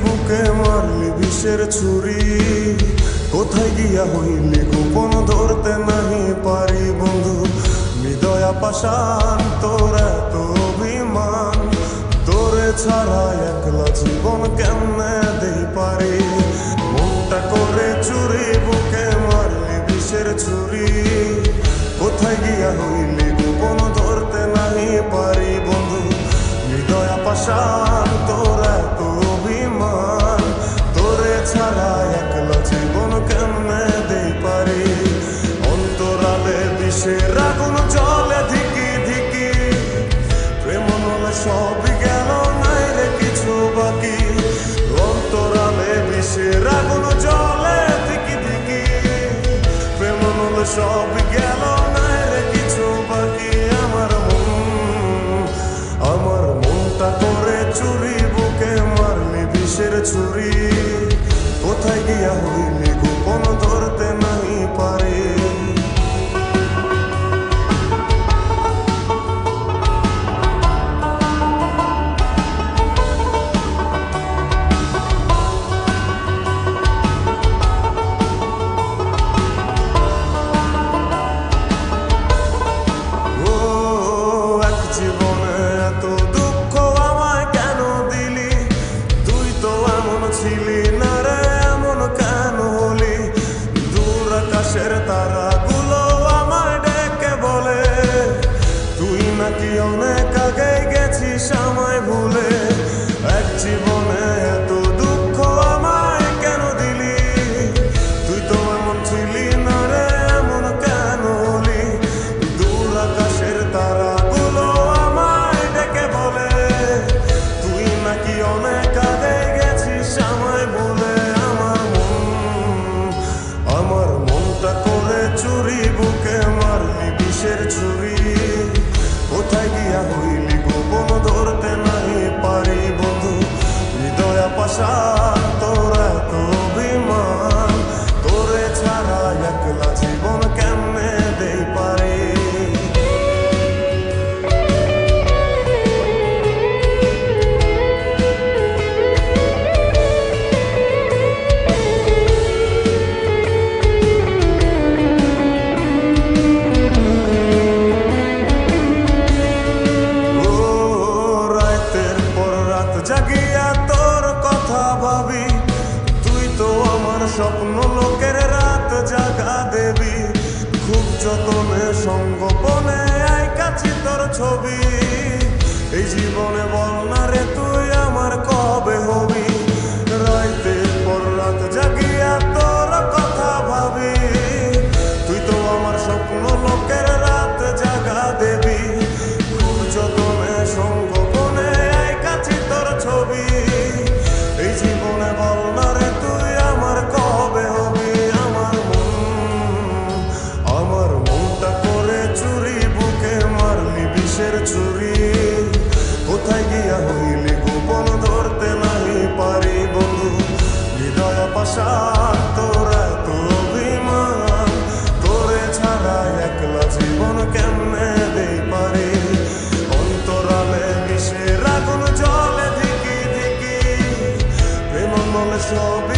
বুকে মারলি বিষের ছুরি, কোথায় গিয়া হইলি গোপন ধরতে নাহি পারি বন্ধু। হৃদয়া পাষাণ তোর এত অভিমান, তোরে ছাড়া একলা জীবন কেমনে দেই পারি। মনটা করে চুরি বুকে মারলি বিষের ছুরি, কোথায় গিয়া হইলি গোপন ধরতে নাহি পারি বন্ধু। হৃদয়া পাষাণ তোর এত অভিমান, তোরে ছাড়া একলা জীবন কেমনে দেই পারি। অন্তরালে বিষের আগুন জ্বলে ধিকি ধিকি, প্রেম নলে সবই গেল নাই রে কিছু বাকি। অন্তরালে বিষের আগুন জ্বলে ধিকি ধিকি, প্রেম নলে সবই গেল নাই রে কিছু বাকি। আমার মনটা করে চুরি বুকে মারলি বিষের ছুরি, কোথায় গিয়া হইলি গোপন ধরতে নাহি পারি। তারাগুলো আমায় ডেকে বলে, তুই নাকি অনেক আগে গেছিস আমায় ভুলে। এক জীবনে এত দুঃখ আমায় কেন দিলি, তুই তো এমন ছিলি না রে এমন কেন হলি। দূর আকাশের তারাগুলো আমায় ডেকে বলে, তুই নাকি অনেক আগে গেছিস আমায় ভুলে। আমার মনটা করে চুরি বুকে মারলি বিষের ছুরি, কোথায় গিয়া হইলি গোপন ধরতে নাহি পারি বন্ধু। হৃদয়া পাষাণ তোর এত অভিমান, তোরে ছাড়া একলা জীবন কেমনে দেই পারি। জাগিয়া তোর কথা ভাবি, তুই তো আমার স্বপ্ন লোকের রাত জাগা দেবী। খুব যতনে সঙ্গোপনে আইকাছি তোর ছবি, এই জীবনে বল না রে তুই আমার কবে হবি। রাতের পর রাত জাগিয়া তোর কথা ভাবি, তুই তো আমার স্বপ্ন লোকের রাত জাগা দেবী। খুব যতনে সঙ্গোপনে আইকাছি তোর ছবি, এই জীবনে বল না রে তুই আমার কবে হবি। আমার মনটা করে চুরি বুকে মারলি বিষের ছুরি, কোথায় গিয়া হইলি গোপন ধরতে নাহি পারি বন্ধু। হৃদয়া পাষাণ তোর এত অভিমান, তোরে ছাড়া একলা জীবন কেমনে দেই পারি। অন্তরালে বিষের আগুন জ্বলে ধিকি ধিকি, প্রেম নলে সব